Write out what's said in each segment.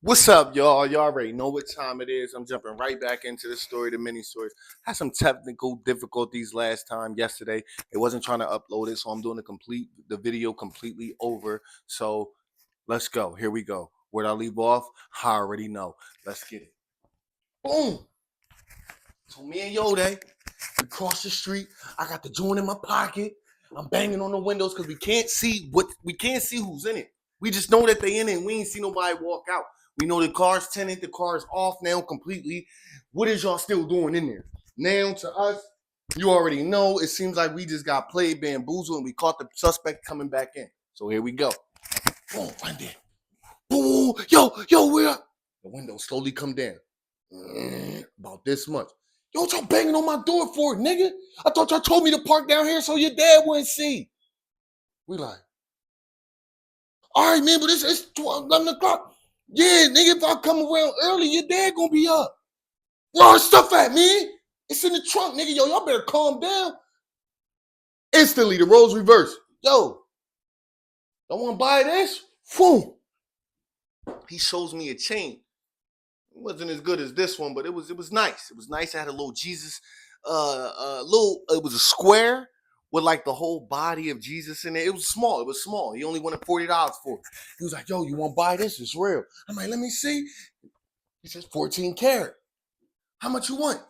What's up, y'all? Y'all already know what time it is. I'm jumping right back into the story, the mini stories. Had some technical difficulties yesterday. It wasn't trying to upload it, so I'm doing the video completely over. So let's go. Here we go. Where'd I leave off? I already know. Let's get it. Boom. So me and Yode, we cross the street. I got the joint in my pocket. I'm banging on the windows because we can't see who's in it. We just know that they in it and we ain't see nobody walk out. We know the car's tenant, the car is off now completely. What is y'all still doing in there? Now to us, you already know it seems like we just got played bamboozled and we caught the suspect coming back in. So here we go. Boom, right there. Boom, yo, where up? The window slowly come down. About this much. Yo, what y'all banging on my door for, nigga? I thought y'all told me to park down here so your dad wouldn't see. We like, all right, man, but it's 12, 11 o'clock. Yeah, nigga, if I come around early, your dad gonna be up. Where our stuff at, man? It's in the trunk, nigga. Yo, y'all better calm down. Instantly, the roles reversed. Yo, don't want to buy this? Boom. He shows me a chain. It wasn't as good as this one, but it was nice. It was nice. I had a little Jesus, it was a square with like the whole body of Jesus in it. It was small. It was small. He only wanted $40 for it. He was like, yo, you want to buy this? It's real. I'm like, let me see. He says 14 karat. How much you want?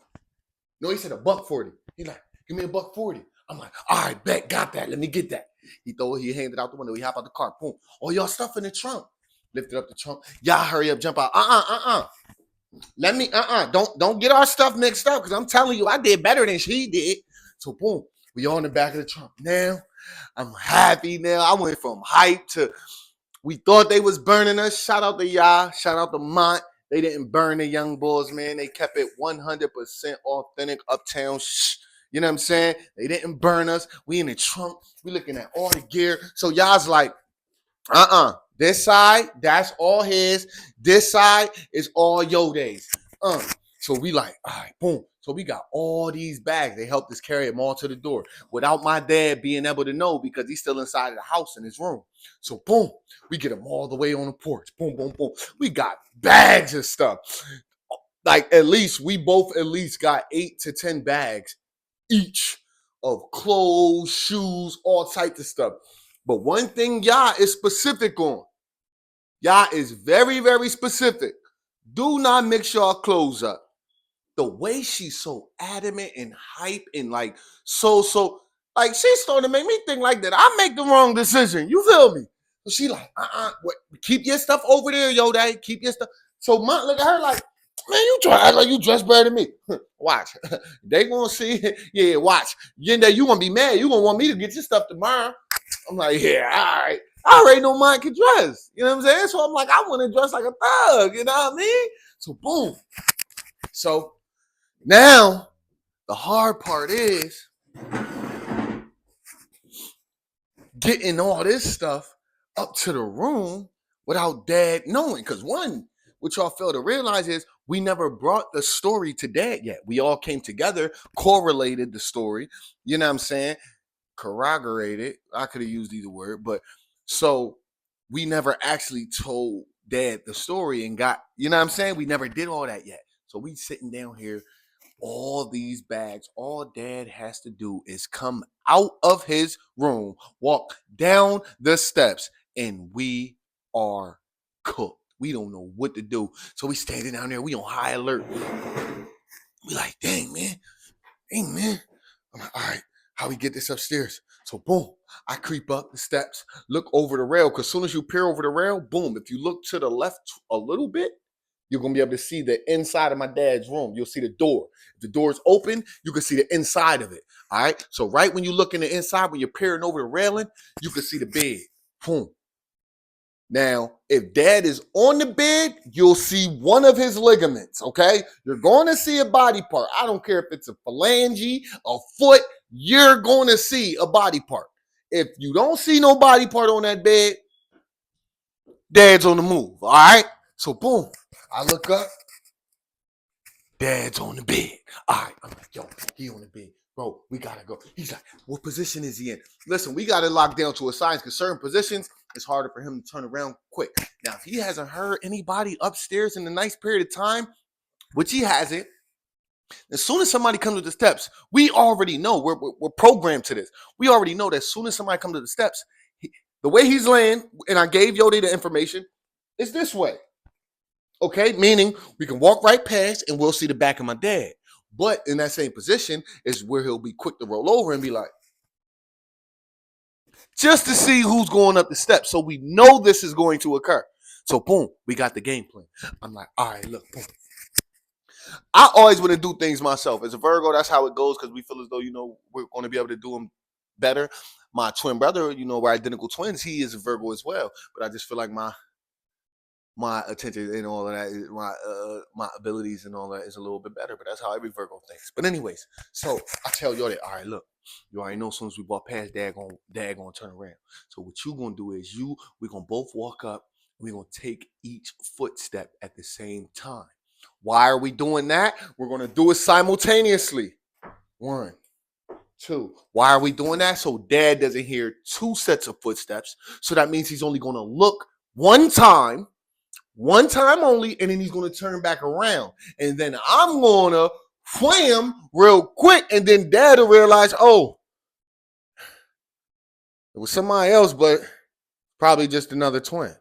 No, he said $140. He's like, give me $140. I'm like, all right, bet, got that. Let me get that. He handed out the window. He hopped out the car. Boom. All y'all stuff in the trunk. Lifted up the trunk. Y'all hurry up, jump out. Let me, don't get our stuff mixed up because I'm telling you, I did better than she did. So boom, we all in the back of the trunk. Now, I'm happy now. I went from hype to, we thought they was burning us. Shout out to y'all. Shout out to Mont. They didn't burn the young boys, man. They kept it 100% authentic, uptown. You know what I'm saying? They didn't burn us. We in the trunk. We looking at all the gear. So y'all's like, this side, that's all his. This side is all Yode's. So we like, all right, boom. So we got all these bags. They helped us carry them all to the door without my dad being able to know because he's still inside of the house in his room. So boom, we get them all the way on the porch. Boom, boom, boom. We got bags of stuff. Like we both at least got 8 to 10 bags each of clothes, shoes, all types of stuff. But one thing y'all is specific on. Y'all is very, very specific. Do not mix y'all clothes up. The way she's so adamant and hype and like like she's starting to make me think like that. I make the wrong decision. You feel me? So she like, keep your stuff over there, yo, dad. Keep your stuff. So Mont look at her like, man, you try to act like you dress better than me. Watch. They gonna see. Yeah, watch. You gonna be mad. You gonna want me to get your stuff tomorrow. I'm like, yeah, all right. I already know mine can dress. You know what I'm saying? So I'm like, I want to dress like a thug. You know what I mean? So boom. So now the hard part is getting all this stuff up to the room without dad knowing. Because one, what y'all fail to realize is we never brought the story to dad yet. We all came together, correlated the story. You know what I'm saying? Corroborated. I could have used either word, but so we never actually told dad the story and got, you know what I'm saying? We never did all that yet. So we sitting down here, all these bags. All dad has to do is come out of his room, walk down the steps, and we are cooked. We don't know what to do. So we standing down there, we on high alert. We like, dang, man. I'm like, all right, how we get this upstairs? So boom, I creep up the steps, look over the rail, because as soon as you peer over the rail, boom, if you look to the left a little bit, you're going to be able to see the inside of my dad's room. You'll see the door. If the door is open, you can see the inside of it. All right? So right when you look in the inside, when you're peering over the railing, you can see the bed. Boom. Now, if dad is on the bed, you'll see one of his ligaments, okay? You're going to see a body part. I don't care if it's a phalange, a foot, you're going to see a body part. If you don't see no body part on that bed, dad's on the move, all right? So boom, I look up, dad's on the bed. All right, I'm like, yo, he on the bed. Bro, we gotta go. He's like, what position is he in? Listen, we got it locked down to a science because certain positions, it's harder for him to turn around quick. Now, if he hasn't heard anybody upstairs in a nice period of time, which he hasn't, as soon as somebody comes to the steps, we already know, we're programmed to this. We already know that as soon as somebody comes to the steps, the way he's laying, and I gave Yodi the information, is this way. Okay, meaning we can walk right past and we'll see the back of my dad. But in that same position is where he'll be quick to roll over and be like, just to see who's going up the steps. So we know this is going to occur. So boom, we got the game plan. I'm like, all right, look, boom. I always want to do things myself. As a Virgo, that's how it goes because we feel as though, we're going to be able to do them better. My twin brother, we're identical twins. He is a Virgo as well. But I just feel like my attention and all of that, my abilities and all that is a little bit better. But that's how every Virgo thinks. But anyways, so I tell you that, all right, look, you already know as soon as we walk past, dad gonna turn around. So what you gonna do is we're gonna both walk up. We're gonna take each footstep at the same time. Why are we doing that? We're gonna do it simultaneously. 1, 2. Why are we doing that? So dad doesn't hear 2 sets of footsteps. So that means he's only gonna look one time only, and then he's going to turn back around. And then I'm going to wham real quick, and then dad will realize, oh, it was somebody else, but probably just another twin.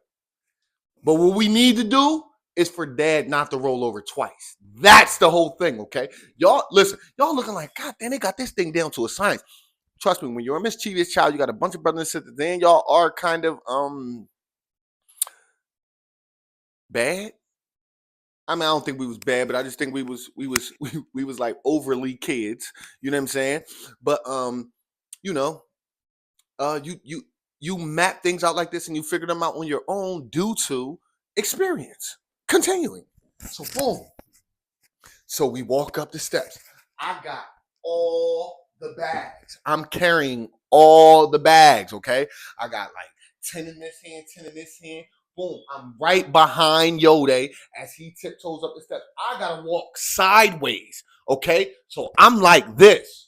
But what we need to do is for dad not to roll over twice. That's the whole thing, okay? Y'all, listen, y'all looking like, God damn, they got this thing down to a science. Trust me, when you're a mischievous child, you got a bunch of brothers and sisters, then y'all are kind of, bad. I mean, I don't think we was bad, but I just think we was like overly kids. You know what I'm saying? But you map things out like this and you figure them out on your own due to experience. Continuing. So boom. So we walk up the steps. I got all the bags. I'm carrying all the bags, okay? I got like 10 in this hand, 10 in this hand. Boom, I'm right behind Yode as he tiptoes up the steps. I gotta walk sideways, okay? So I'm like this.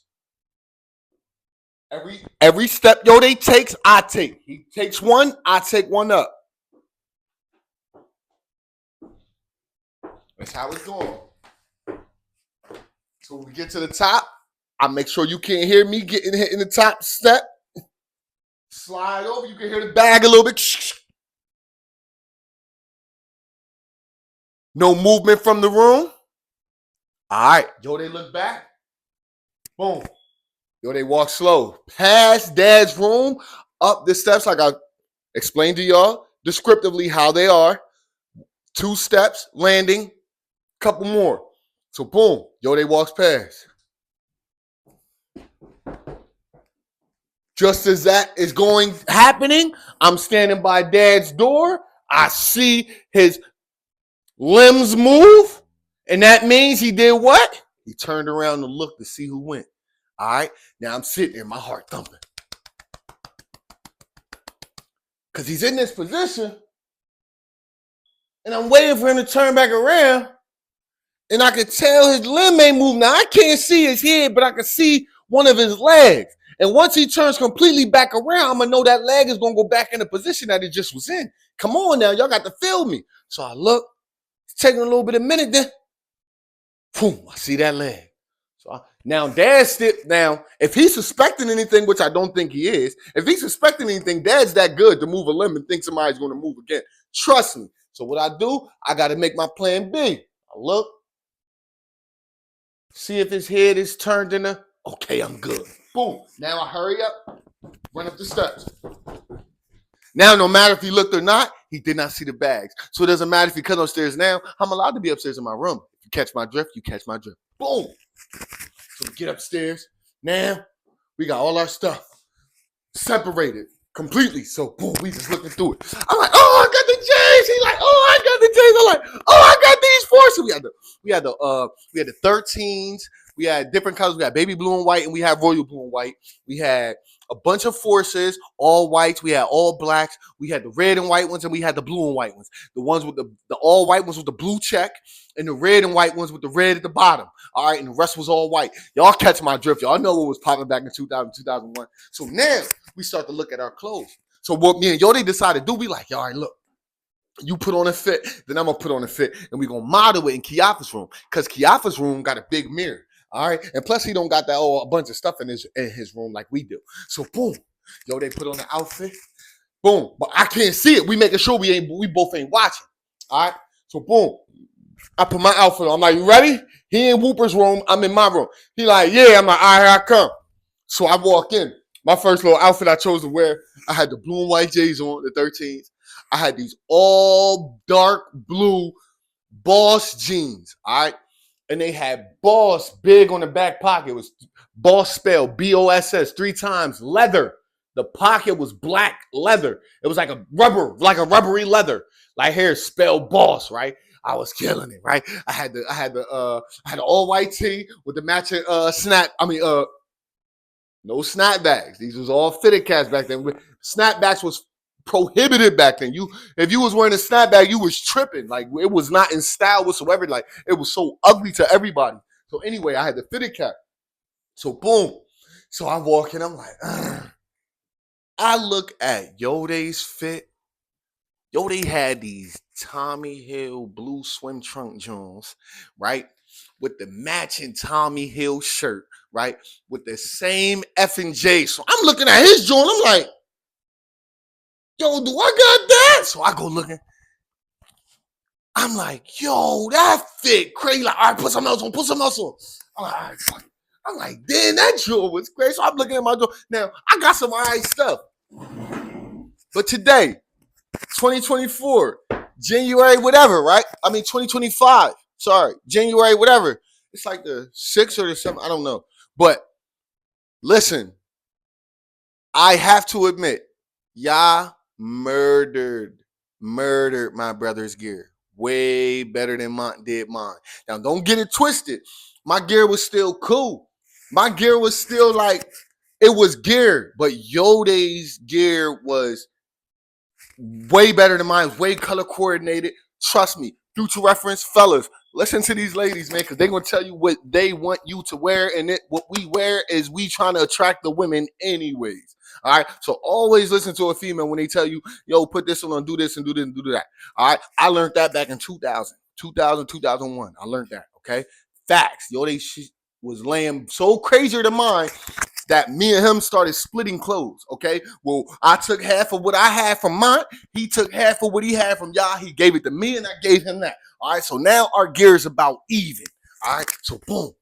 Every step Yode takes, I take. He takes one, I take one up. That's how it's going. So when we get to the top, I make sure you can't hear me getting hit in the top step. Slide over, you can hear the bag a little bit. No movement from the room. All right. Yode look back. Boom. Yode walk slow. Past dad's room, up the steps like I explained to y'all descriptively how they are. 2 steps, landing, couple more. So boom, Yode walks past. Just as that is happening, I'm standing by dad's door. I see his limbs move, and that means he did what? He turned around to look to see who went. All right, now I'm sitting there, my heart thumping. Because he's in this position, and I'm waiting for him to turn back around, and I could tell his limb ain't moving. Now, I can't see his head, but I can see one of his legs. And once he turns completely back around, I'm going to know that leg is going to go back in the position that it just was in. Come on now, y'all got to feel me. So I look. Taking a little bit of minute then, boom, I see that leg. So now dad's now, if he's suspecting anything, which I don't think he is, if he's suspecting anything, dad's that good to move a limb and think somebody's going to move again. Trust me. So what I do, I got to make my plan B. I look, see if his head is turned in a, okay, I'm good. Boom. Now I hurry up, run up the steps. Now, no matter if he looked or not, he did not see the bags. So it doesn't matter if he comes upstairs now. I'm allowed to be upstairs in my room. If you catch my drift, you catch my drift. Boom. So we get upstairs. Now, we got all our stuff separated completely. So, boom, we just looking through it. I'm like, oh, I got the J's. He's like, oh, I got the J's. I'm like, oh, I got these 4. So we had the 13s. We had different colors. We had baby blue and white, and we had royal blue and white. We had a bunch of forces, all whites. We had all blacks. We had the red and white ones, and we had the blue and white ones. The ones with the all white ones with the blue check, and the red and white ones with the red at the bottom. All right, and the rest was all white. Y'all catch my drift. Y'all know what was popping back in 2000, 2001. So now we start to look at our clothes. So what me and Yodi decided to do, we like, all right, look, you put on a fit, then I'm gonna put on a fit, and we gonna model it in Kiafa's room, because Kiafa's room got a big mirror. All right, and plus he don't got that a bunch of stuff in his room like we do. So boom, yo, they put on the outfit. Boom, but I can't see it. We making sure we both ain't watching. All right, so boom, I put my outfit on. I'm like, you ready? He in Whooper's room. I'm in my room. He like, yeah. I'm like, all right, here I come. So I walk in. My first little outfit I chose to wear, I had the blue and white J's on, the 13s. I had these all dark blue Boss jeans, all right? And they had Boss big on the back pocket. It was Boss spelled B-O-S-S 3 times, leather. The pocket was black leather. It was like a rubbery leather. Like here, spelled Boss, right? I was killing it, right? I had the all white tee with the matching no snapbacks. These was all fitted cats back then. Snapbacks was prohibited back then. If you was wearing a snapback, you was tripping. Like it was not in style whatsoever. Like it was so ugly to everybody. So anyway, I had the fitted cap. So boom. So I walk in, I'm like, ugh. I look at Yode's fit. Yode had these Tommy Hill blue swim trunk Jones, right? With the matching Tommy Hill shirt, right? With the same F&J. So I'm looking at his joint. I'm like, yo, do I got that? So I go looking. I'm like, yo, that fit crazy. Like, all right, put something else on. Put something else on. All right, I'm like, damn, that joint was crazy. So I'm looking at my door. Now, I got some all right stuff. But today, 2024, January, whatever, right? I mean, 2025. Sorry, January, whatever. It's like the 6th or the 7th. I don't know. But listen, I have to admit, y'all murdered my brother's gear. Way better than mine did mine. Now, don't get it twisted. My gear was still cool. My gear was still like, it was gear. But Yode's gear was way better than mine, way color coordinated. Trust me, future reference, fellas, listen to these ladies, man, because they're going to tell you what they want you to wear, and what we wear is we trying to attract the women anyways. All right, so always listen to a female when they tell you, yo, put this on, do this and do this and do that. All right, I learned that back in 2001. I learned that, okay? Facts. Yo, she was laying so crazier than mine that me and him started splitting clothes, okay? Well, I took half of what I had from mine. He took half of what he had from y'all. He gave it to me, and I gave him that. All right, so now our gear is about even. All right, so boom.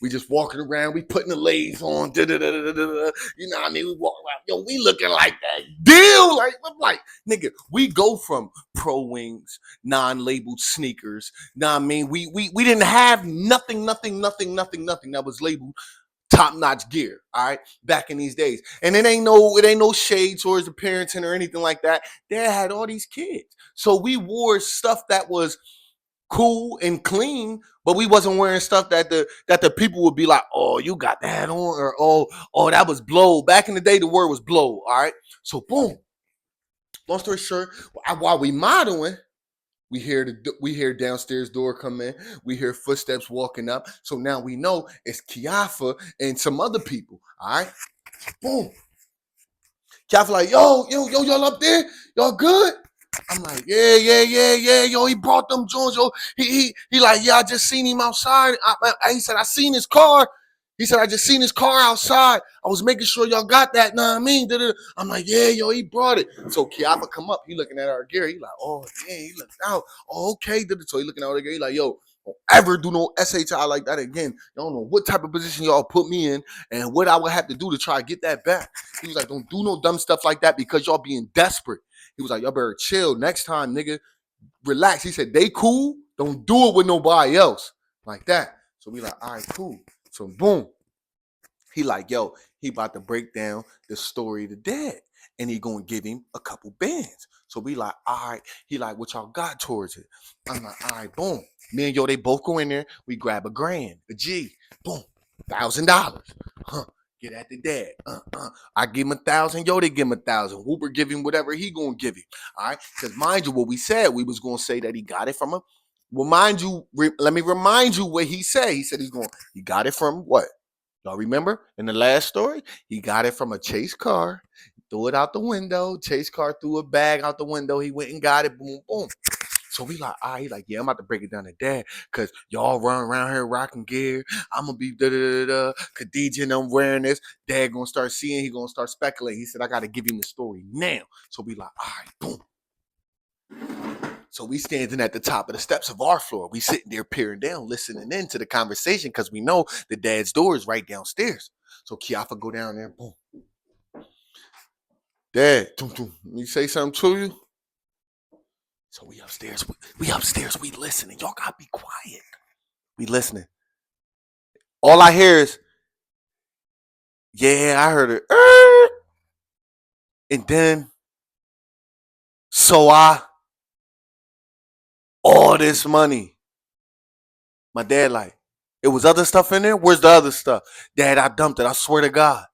We just walking around. We putting the lays on. You know what I mean? We walk around. Yo, we looking like that deal. Like, I'm like, nigga, we go from Pro Wings, non-labeled sneakers. Know what I mean? We didn't have nothing that was labeled top-notch gear, all right, back in these days. And it ain't no shade towards the parenting or anything like that. Dad had all these kids. So we wore stuff that was cool and clean, but we wasn't wearing stuff that the people would be like, oh, you got that on, or oh, that was blow. Back in the day, the word was blow, all right? So boom. Long story short, while we modeling, we hear downstairs door come in. We hear footsteps walking up. So now we know it's Kiafa and some other people. All right, boom. Kiafa like, yo, y'all up there? Y'all good? I'm like, yeah. Yo, he brought them Jones. Yo, he like, yeah, I just seen him outside. He said, I seen his car. He said, I just seen his car outside. I was making sure y'all got that. Know what I mean? I'm like, yeah, yo, he brought it. So Kiafa come up. He looking at our gear. He like, oh, yeah, he looked out. Oh, okay. So he looking at our gear. He like, yo, don't ever do no SHI like that again. Y'all don't know what type of position y'all put me in and what I would have to do to try to get that back. He was like, don't do no dumb stuff like that because y'all being desperate. He was like, y'all better chill next time, nigga. Relax. He said, they cool. Don't do it with nobody else. Like that. So we like, all right, cool. So boom. He like, yo, he about to break down the story of the dad. And he gonna give him a couple bands. So we like, all right. He like, what y'all got towards it? I'm like, all right, boom. Me and yo, they both go in there. We grab $1,000, a G. Boom. $1,000. Huh. Get at the dad. I give him 1,000. Yo, they give him 1,000. Hooper give him whatever he gonna give him. All right. Because mind you, what we said, we was gonna say that he got it from him. Well, mind you, let me remind you what he said. He said he got it from what? Y'all remember in the last story? He got it from a Chase car. threw it out the window. Chase Car threw a bag out the window. He went and got it. Boom, boom. So we like, all right, he like, yeah, I'm about to break it down to Dad, cause y'all run around here rocking gear. I'm gonna be da da da da. Khadijah and I'm wearing this. Dad gonna start seeing. He gonna start speculating. He said, I gotta give him the story now. So we like, all right, boom. So we standing at the top of the steps of our floor. We sitting there peering down, listening in to the conversation, cause we know the Dad's door is right downstairs. So Kiafa go down there, boom. Dad, let me say something to you. So we upstairs, we listening. Y'all gotta be quiet. We listening. All I hear is, yeah, I heard it. And then, all this money. My dad like, it was other stuff in there? Where's the other stuff? Dad, I dumped it. I swear to God.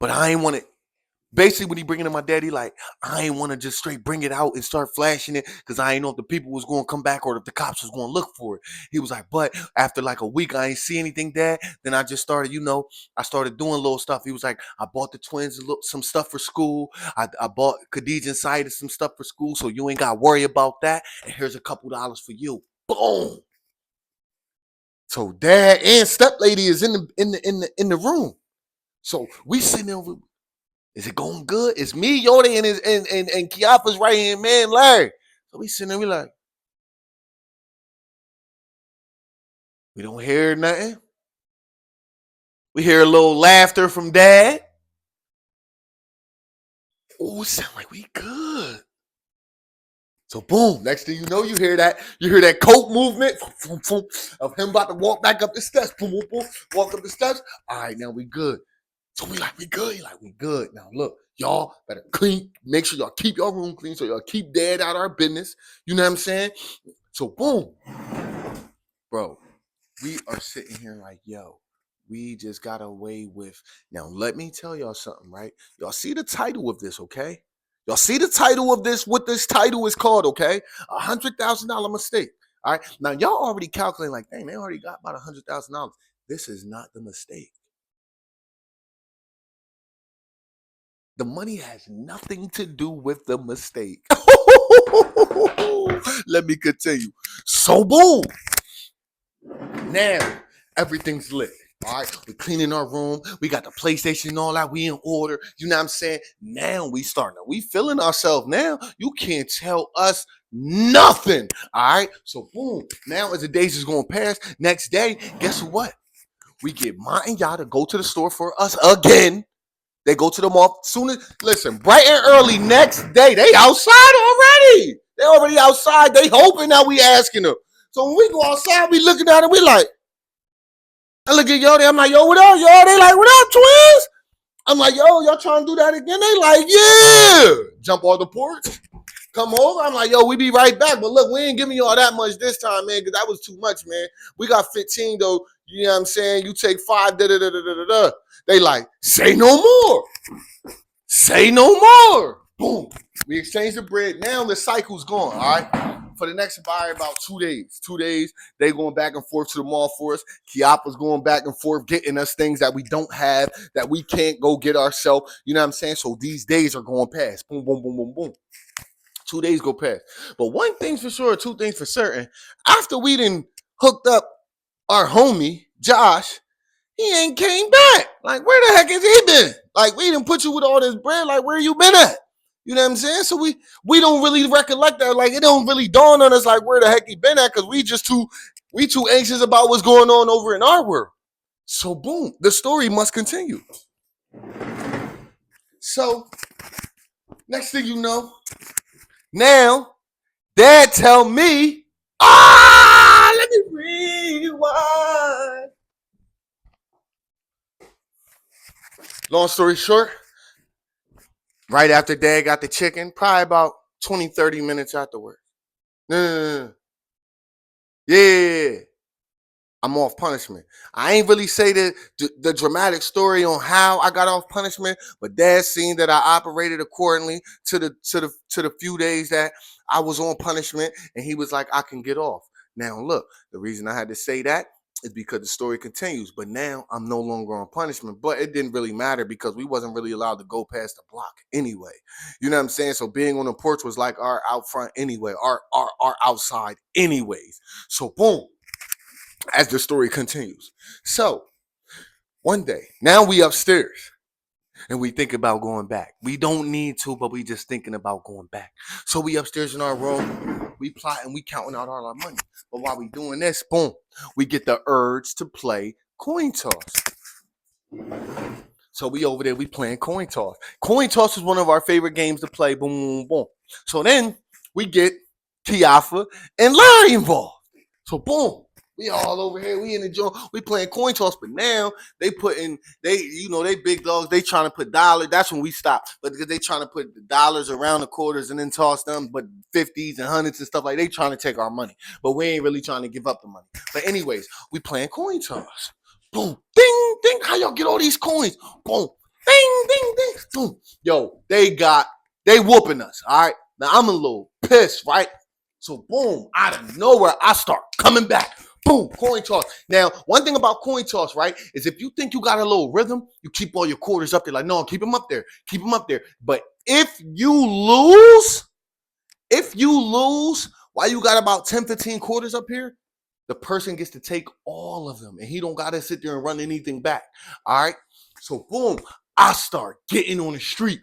But I ain't want it. Basically, when he bring it to my daddy, like, I ain't want to just straight bring it out and start flashing it because I ain't know if the people was going to come back or if the cops was going to look for it. He was like, but after like a week, I ain't see anything, Dad. Then I just started, I started doing little stuff. He was like, I bought the twins some stuff for school. I bought Khadijah and Saida some stuff for school, so you ain't got to worry about that. And here's a couple dollars for you. Boom. So Dad and step lady is in the room. So we sitting there. Is it going good? It's me, Yoda, and Kiafa's right hand man, Larry. So we sitting there, we like, we don't hear nothing. We hear a little laughter from Dad. Oh, it sound like we good. So boom, next thing you know, you hear that coat movement of him about to walk back up the steps. Boom, boom, boom, walk up the steps. All right, now we good. So we like, we good. He like, we good. Now look, y'all better clean. Make sure y'all keep your room clean so y'all keep Dad out of our business. You know what I'm saying? So boom. Bro, we are sitting here like, yo, we just got away with. Now, let me tell y'all something, right? Y'all see the title of this, okay? Y'all see the title of this, what this title is called, okay? $100,000 mistake. All right. Now, y'all already calculating like, dang, they already got about $100,000. This is not the mistake. The money has nothing to do with the mistake. Let me continue. So, boom. Now, everything's lit. All right, we're cleaning our room. We got the PlayStation and all that. We in order. You know what I'm saying? Now we starting. We feeling ourselves now. You can't tell us nothing. All right. So boom. Now as the days is going past, next day, guess what? We get Ma and Ya to go to the store for us again. They go to the mall soon as listen, bright and early next day. They outside already. They already outside. They hoping that we asking them. So when we go outside, we looking at it, we like, I look at Yoda, I'm like, yo, what up, y'all? They like, what up, twins? I'm like, yo, y'all trying to do that again? They like, yeah. Jump on the porch, come over. I'm like, yo, we be right back. But look, we ain't giving y'all that much this time, man, because that was too much, man. We got 15, though. You know what I'm saying? You take 5, da-da-da-da-da-da. They like, say no more. Say no more. Boom. We exchange the bread. Now the cycle's gone, all right? For the next about 2 days. 2 days, they going back and forth to the mall for us. Kiapa's going back and forth, getting us things that we don't have, that we can't go get ourselves. You know what I'm saying? So these days are going past. Boom, boom, boom, boom, boom. 2 days go past. But one thing's for sure, two things for certain. After we done hooked up our homie, Josh, he ain't came back. Like, where the heck has he been? Like, we didn't put you with all this bread. Like, where you been at? You know what I'm saying? So we don't really recollect that. Like, it don't really dawn on us like where the heck he been at, because we too anxious about what's going on over in our world. So boom, the story must continue. So next thing you know, now Dad tell me, let me rewind. Long story short, right after Dad got the chicken, probably about 20, 30 minutes afterwards. No. Yeah. I'm off punishment. I ain't really say the dramatic story on how I got off punishment, but Dad seen that I operated accordingly to the few days that I was on punishment, and he was like, I can get off. Now look, the reason I had to say that, is because the story continues. But now I'm no longer on punishment. But it didn't really matter because we wasn't really allowed to go past the block anyway. You know what I'm saying? So being on the porch was like our out front anyway, our outside anyways. So boom, as the story continues. So one day, now we upstairs. And we think about going back. We don't need to, but we just thinking about going back. So we upstairs in our room, we plotting, we counting out all our money. But while we doing this, boom, we get the urge to play coin toss. So we over there, we playing coin toss. Coin toss is one of our favorite games to play. Boom, boom, boom. So then we get Kiafa and Larry involved. So boom, we all over here. We in the joint. We playing coin toss. But now they they big dogs. They trying to put dollars. That's when we stop. But because they trying to put the dollars around the quarters and then toss them, but 50s and hundreds and stuff like they trying to take our money. But we ain't really trying to give up the money. But anyways, we playing coin toss. Boom, ding, ding. How y'all get all these coins? Boom, ding, ding, ding. Boom. Yo, they whooping us. All right. Now I'm a little pissed, right? So boom, out of nowhere, I start coming back. Boom, coin toss. Now, one thing about coin toss, right, is if you think you got a little rhythm, you keep all your quarters up there. Like, no, keep them up there. Keep them up there. But if you lose, while you got about 10, 15 quarters up here, the person gets to take all of them. And he don't got to sit there and run anything back. All right? So boom, I start getting on the street.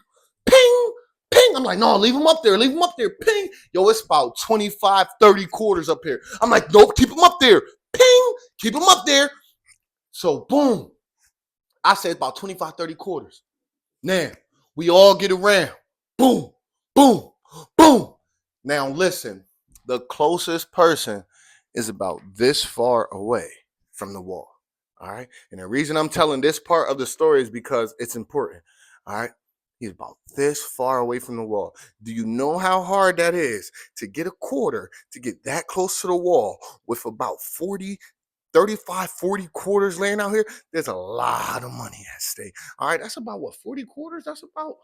Ping, ping. I'm like, no, leave them up there. Leave them up there. Ping. Yo, it's about 25, 30 quarters up here. I'm like, nope, keep them up there. Ping, keep them up there. So boom, I said about 25, 30 quarters. Now, we all get around. Boom, boom, boom. Now listen, the closest person is about this far away from the wall. All right. And the reason I'm telling this part of the story is because it's important. All right. He's about this far away from the wall. Do you know how hard that is to get a quarter, to get that close to the wall with about 40, 35, 40 quarters laying out here? There's a lot of money at stake. All right. That's about what, 40 quarters? It's about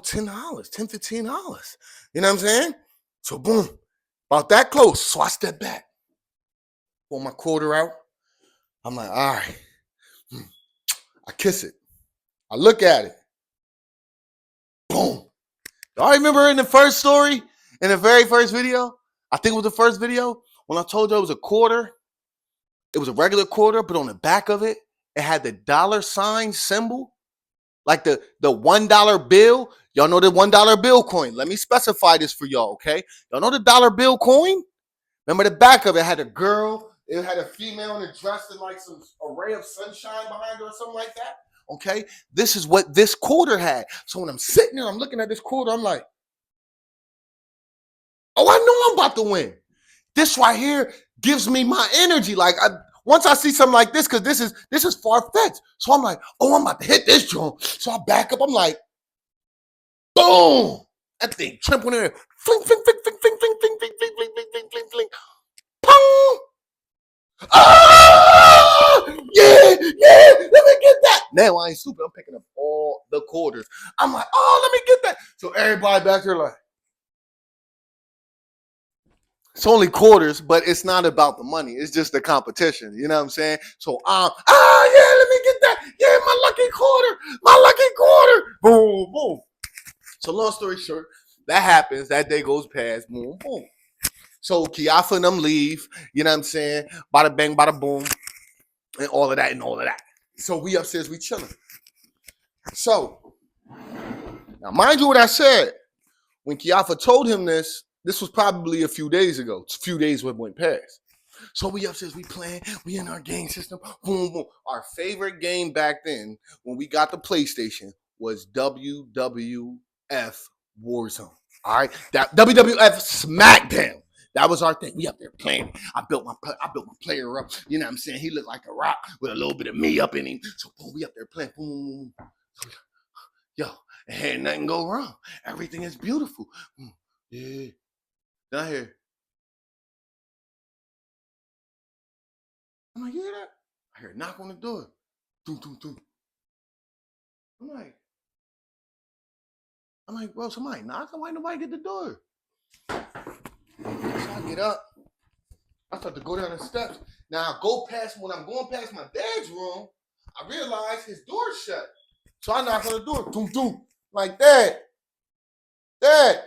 $10, $15. You know what I'm saying? So boom, about that close. So I step back, pull my quarter out. I'm like, all right. I kiss it. I look at it. Boom. Y'all remember in the first story, in the very first video? I think it was the first video when I told you it was a quarter. It was a regular quarter, but on the back of it, it had the dollar sign symbol, like the $1 bill. Y'all know the $1 bill coin. Let me specify this for y'all, okay? Y'all know the dollar bill coin? Remember the back of it had a girl. It had a female in a dress and like some array of sunshine behind her or something like that. Okay, this is what this quarter had. So when I'm sitting there, I'm looking at this quarter, I'm like, oh, I know I'm about to win. This right here gives me my energy. Like once I see something like this, because this is far-fetched. So I'm like, oh, I'm about to hit this joint. So I back up. I'm like, boom. That thing trembling in there. Fling, fling, fling, fling, fling, fling, fling, fling, fling, fling, fling, fling, fling, fling. Pong! Ah! Yeah, let me get that. Now I ain't stupid. I'm picking up all the quarters. I'm like, oh, let me get that. So everybody back there like, it's only quarters, but it's not about the money. It's just the competition. You know what I'm saying? So yeah, let me get that. Yeah, my lucky quarter. Boom, boom. So long story short, that happens. That day goes past. Boom, boom. So Kiafa and them leave. You know what I'm saying? Bada bang, bada boom. And all of that. So we upstairs, we chilling. So, now mind you what I said. When Kiafa told him this was probably a few days ago. It's a few days when it went past. So we upstairs, we playing, we in our game system. Boom, boom. Our favorite game back then, when we got the PlayStation, was WWF Warzone. All right? That WWF SmackDown. That was our thing. We up there playing. I built my player up. You know what I'm saying? He looked like a rock with a little bit of me up in him. So boom, we up there playing. Boom. Yo, it had nothing go wrong. Everything is beautiful. Yeah. Then I hear, I'm like, you hear that? I hear a knock on the door. Doom, doom, doom. I'm like, bro, somebody knocking? Why nobody get the door? So I get up. I start to go down the steps. Now I go past, when I'm going past my dad's room, I realize his door's shut. So I knock on the door, doom, doom, like, Dad, they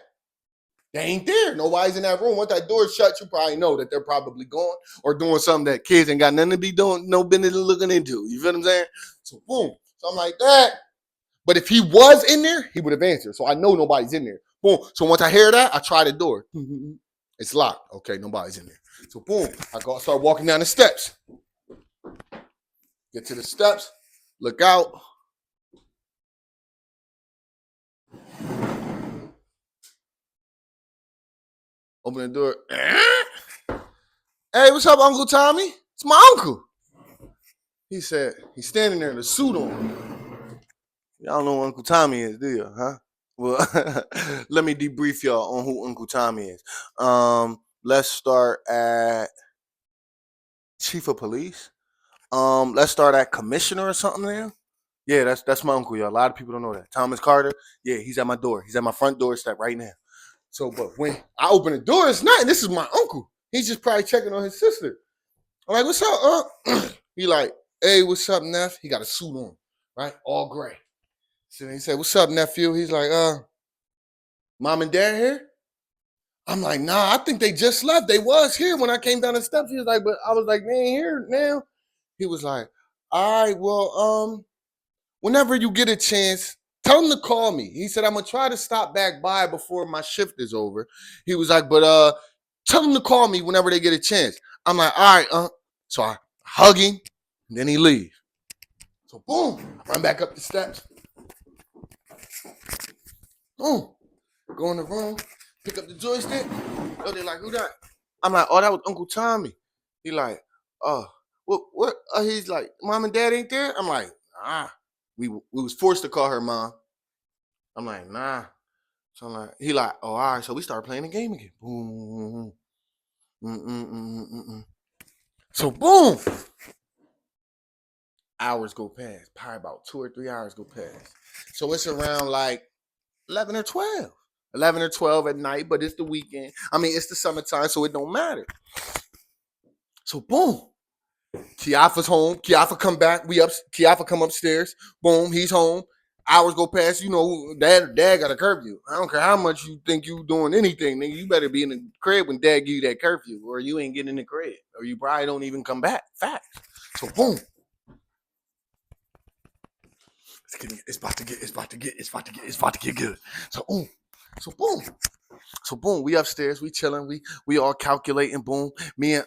ain't there. Nobody's in that room. Once that door's shut, you probably know that they're probably gone or doing something that kids ain't got nothing to be doing, no business looking into. You feel what I'm saying? So boom. So I'm like, Dad. But if he was in there, he would have answered. So I know nobody's in there. Boom. So once I hear that, I try the door. It's locked. Okay, nobody's in there. So boom, I start walking down the steps. Get to the steps, look out. Open the door. Hey, what's up, Uncle Tommy? It's my uncle. He said, he's standing there in a suit on. Y'all know who Uncle Tommy is, do you? Huh? Well, let me debrief y'all on who Uncle Tommy is. Let's start at Chief of Police. Let's start at Commissioner or something there. Yeah, that's my uncle, y'all. A lot of people don't know that. Thomas Carter. Yeah, he's at my door. He's at my front doorstep right now. So, but when I open the door, it's not. This is my uncle. He's just probably checking on his sister. I'm like, what's up, He like, hey, what's up, Neff? He got a suit on, right? All gray. So he said, what's up, nephew? He's like, Mom and Dad here? I'm like, nah, I think they just left. They was here when I came down the steps. He was like, but I was like, they ain't here now. He was like, all right, well, whenever you get a chance, tell him to call me. He said, I'm gonna try to stop back by before my shift is over. He was like, but tell him to call me whenever they get a chance. I'm like, all right, So I hug him, and then he leaves. So boom, I run back up the steps. Boom, go in the room, pick up the joystick. Oh, they like, who that? I'm like, oh, that was Uncle Tommy. He like, what? He's like, Mom and Dad ain't there? I'm like, nah. We was forced to call her Mom. I'm like, nah. So I'm like, he like, oh, all right. So we start playing the game again. Boom. So boom. Hours go past. Probably about 2 or 3 hours go past. So it's around like 11 or 12. 11 or 12 at night, but it's the weekend. I mean, it's the summertime, so it don't matter. So boom. Kiafa's home. Kiafa come back. Kiafa come upstairs. Boom, he's home. Hours go past. You know, dad got a curfew. I don't care how much you think you doing anything, nigga. You better be in the crib when dad give you that curfew, or you ain't getting in the crib, or you probably don't even come back. Facts. So boom. It's about to get good. So boom. We upstairs. We chilling. We all calculating. Boom. Me and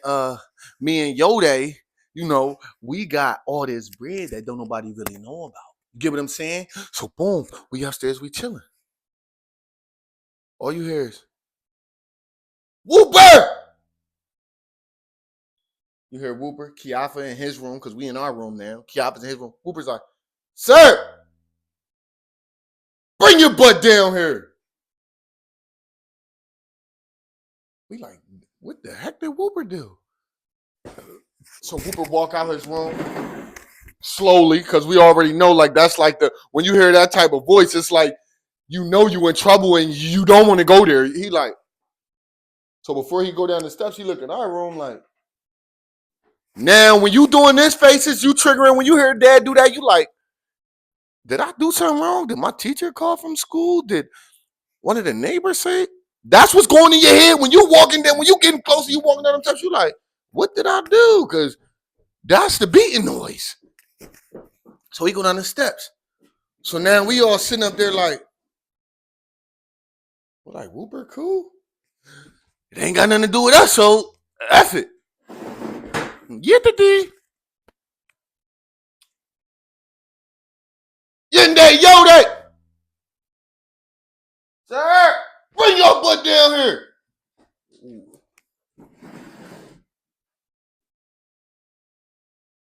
Yode. You know, we got all this bread that don't nobody really know about. You get what I'm saying? So boom, we upstairs, we chilling. All you hear is Whooper! You hear Whooper, Kiafa in his room, because we in our room now. Kiafa's in his room. Whooper's like, sir, bring your butt down here. We like, what the heck did Whooper do? So Whooper walk out his room slowly, because we already know, like, that's like when you hear that type of voice, it's like, you know you in trouble and you don't want to go there. He like, so before he go down the steps, he look in our room like, now when you doing this faces, you triggering, when you hear dad do that, you like, did I do something wrong? Did my teacher call from school? Did one of the neighbors say? That's what's going in your head when you walking down, when you getting closer, you walking down them steps, you like, what did I do? Because that's the beating noise. So he go down the steps. So now we all sitting up there like, we're like, Whooper, cool? It ain't got nothing to do with us, so F it. Get the D. Yende, yo, that. Sir, bring your butt down here.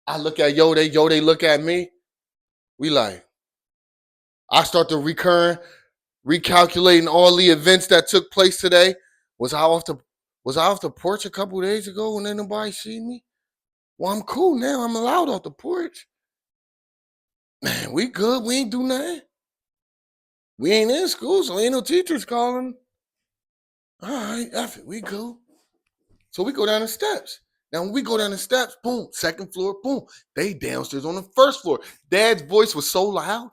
I look at Yode look at me. We like, I start to recalculating all the events that took place today. Was I off the porch a couple days ago when nobody seen me? Well, I'm cool now. I'm allowed off the porch. Man, we good. We ain't do nothing. We ain't in school, so ain't no teachers calling. All right, F it. We go. So we go down the steps. Now, when we go down the steps, boom, second floor, boom, they downstairs on the first floor. Dad's voice was so loud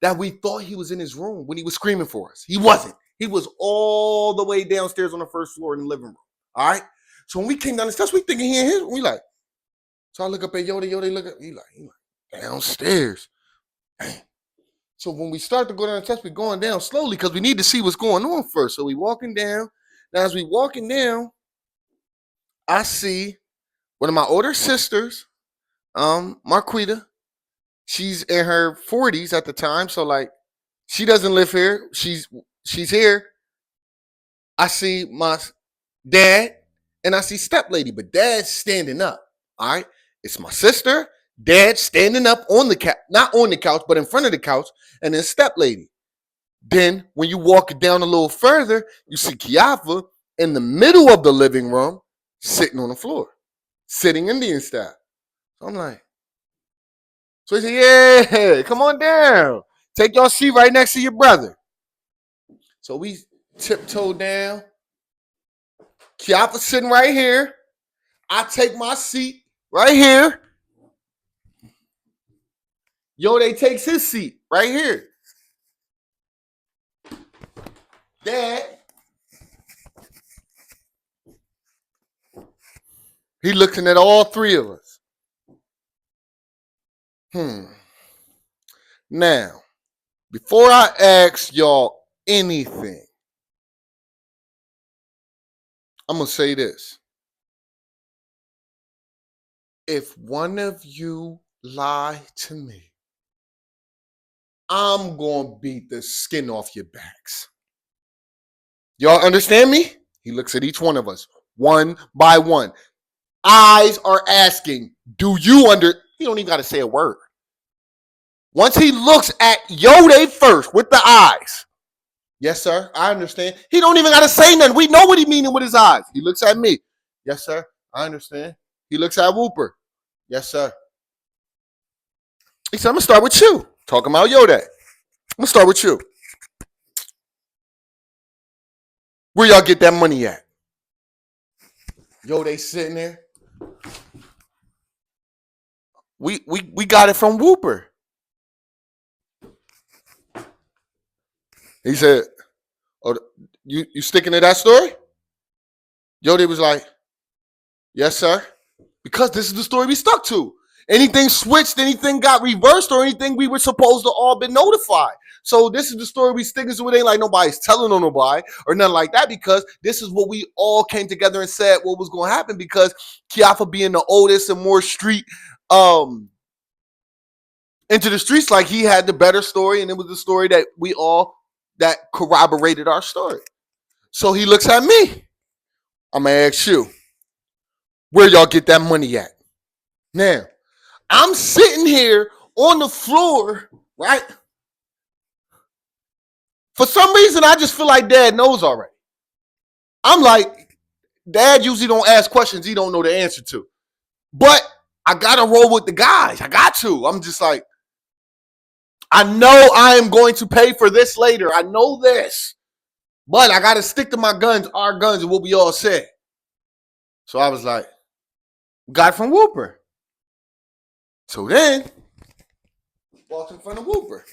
that we thought he was in his room when he was screaming for us. He wasn't. He was all the way downstairs on the first floor in the living room. All right. So when we came down the steps, we thinking he in his. We like. So I look up at Yoda. Yoda look up. He like downstairs. So when we start to go down the steps, we're going down slowly because we need to see what's going on first. So we walking down. Now as we walking down, I see one of my older sisters, Marquita. She's in her 40s at the time, so like she doesn't live here. She's here. I see my dad and I see step lady, but dad's standing up. All right. It's my sister, dad standing up on the couch, not on the couch, but in front of the couch, and then step lady. Then when you walk down a little further, you see Kiafa in the middle of the living room, sitting on the floor, sitting Indian style. So I'm like, so he said, yeah, come on down. Take your seat right next to your brother. So we tiptoe down. Kiafa sitting right here. I take my seat right here. Yoda takes his seat right here. Dad, he looking at all three of us. Now, before I ask y'all anything, I'm going to say this. If one of you lie to me, I'm going to beat the skin off your backs. Y'all understand me? He looks at each one of us, one by one. Eyes are asking, do you He don't even got to say a word. Once he looks at Yoda first with the eyes. Yes, sir, I understand. He don't even got to say nothing. We know what he meaning with his eyes. He looks at me. Yes, sir, I understand. He looks at Whooper. Yes, sir. He said, I'm going to start with you. Talking about Yoda. I'm going to start with you. Where y'all get that money at? Yoda sitting there. We got it from Whooper. He said, oh, you sticking to that story? Yoda was like, yes, sir. Because this is the story we stuck to. Anything switched, anything got reversed, or anything we were supposed to all been notified. So this is the story we sticking to. It ain't like nobody's telling on nobody or nothing like that, because this is what we all came together and said what was going to happen, because Kiafa being the oldest and more street into the streets, like he had the better story, and it was the story that we all that corroborated our story. So he looks at me. I'm going to ask you, where y'all get that money at? Now, I'm sitting here on the floor, right? For some reason, I just feel like Dad knows already. I'm like, Dad usually don't ask questions he don't know the answer to. But I got to roll with the guys. I got to. I'm just like, I know I am going to pay for this later. I know this. But I got to stick to my guns, our guns, and what we all said. So I was like, got from Whooper. So then, walked in front of Whooper.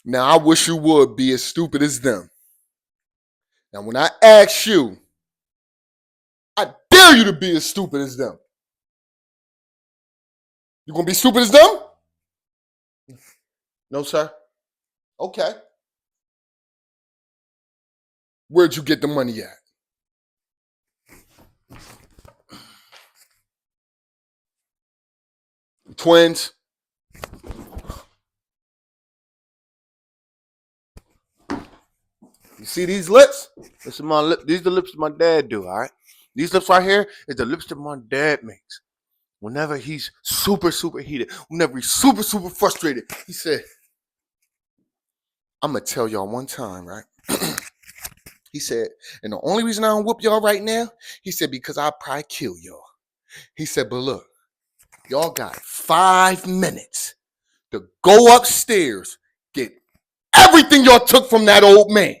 Now, I wish you would be as stupid as them. Now, when I ask you, I dare you to be as stupid as them. You gonna be stupid as them? No, sir. Okay. Where'd you get the money at? Twins. You see these lips? This is my lip. These are the lips that my dad do, all right? These lips right here is the lips that my dad makes. Whenever he's super heated, whenever he's super frustrated, he said, I'm going to tell y'all one time, right? He said, and the only reason I don't whoop y'all right now, he said, because I'll probably kill y'all. He said, but look, y'all got 5 minutes to go upstairs, get everything y'all took from that old man.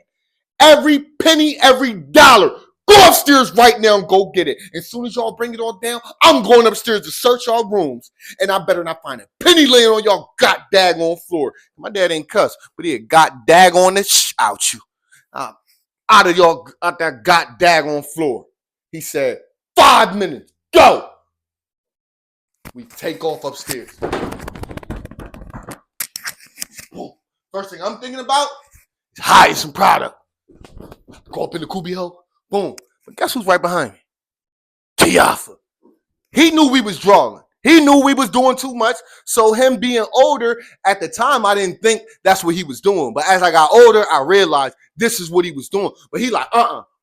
Every penny, every dollar. Go upstairs right now and go get it. As soon as y'all bring it all down, I'm going upstairs to search y'all rooms. And I better not find a penny laying on y'all got daggone floor. My dad ain't cuss, but he got daggone this out you. Out of y'all, out that got daggone floor. He said, 5 minutes, go. We take off upstairs. Boom. First thing I'm thinking about is hiding some product. Go up in the cubbyhole. Boom. But guess who's right behind me? Tiafa. He knew we was drawing. He knew we was doing too much. So him being older, at the time, I didn't think that's what he was doing. But as I got older, I realized this is what he was doing. But he like,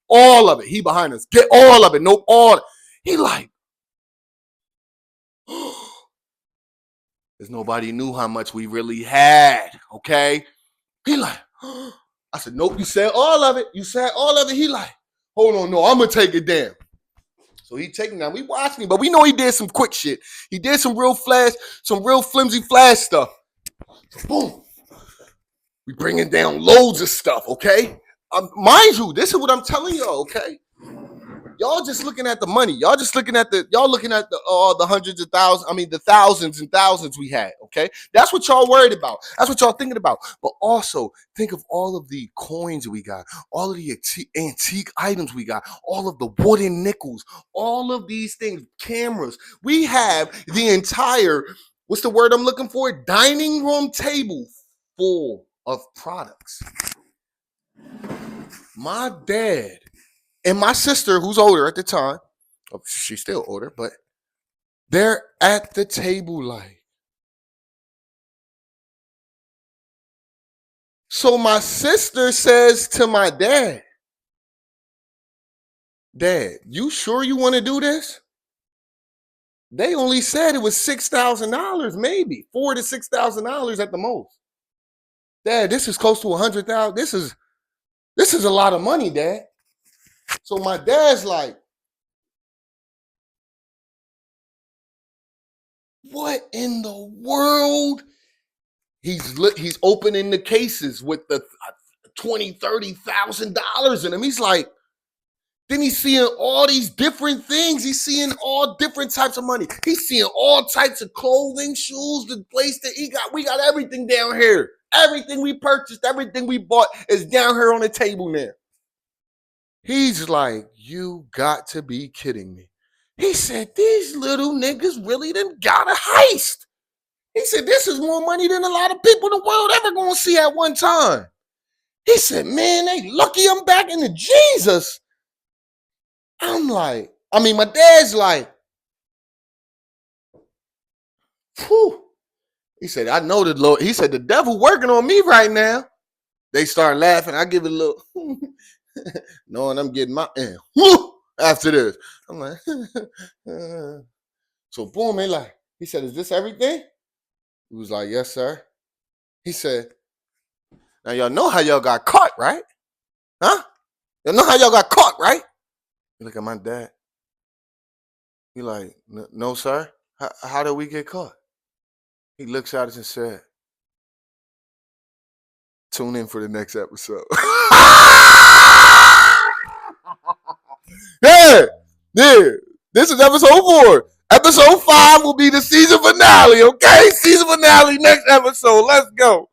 all of it. He behind us. Get all of it. Nope, all. He like, because nobody knew how much we really had, okay? He like, I said, nope, you said all of it. You said all of it. He like, hold on, no, I'm going to take it down. So he taking down. We watching him, but we know he did some quick shit. He did some real flimsy flash stuff. So boom. We bringing down loads of stuff, okay? Mind you, this is what I'm telling y'all, okay? Y'all just looking at the money. Y'all looking at the hundreds of thousands. I mean, the thousands and thousands we had. Okay, that's what y'all worried about. That's what y'all thinking about. But also think of all of the coins we got, all of the antique items we got, all of the wooden nickels, all of these things, cameras. We have the entire, what's the word I'm looking for? Dining room table full of products. My dad and my sister, who's older at the time, she's still older, but they're at the table like. So my sister says to my dad, Dad, you sure you want to do this? They only said it was $6,000, maybe $4,000 to $6,000 at the most. Dad, this is close to $100,000. This is a lot of money, Dad. So my dad's like, what in the world? He's opening the cases with the $20,000, $30,000 in them. He's like, then he's seeing all these different things. He's seeing all different types of money. He's seeing all types of clothing, shoes, the place that he got. We got everything down here. Everything we purchased, everything we bought is down here on the table now. He's like, you got to be kidding me. He said, these little niggas really done got a heist. He said, this is more money than a lot of people in the world ever gonna see at one time. He said, man, they lucky I'm back into Jesus. I'm like, my dad's like, whew. He said, I know the Lord. He said, the devil working on me right now. They start laughing. I give it a little, knowing I'm getting my end. After this. I'm like, so boom, they like, he said, is this everything? He was like, yes, sir. He said, now y'all know how y'all got caught, right? Huh? Y'all know how y'all got caught, right? You look at my dad. He like, no, sir. How did we get caught? He looks at us and said, tune in for the next episode. Yeah. This is episode 4. Episode 5 will be the season finale, okay? Season finale next episode. Let's go.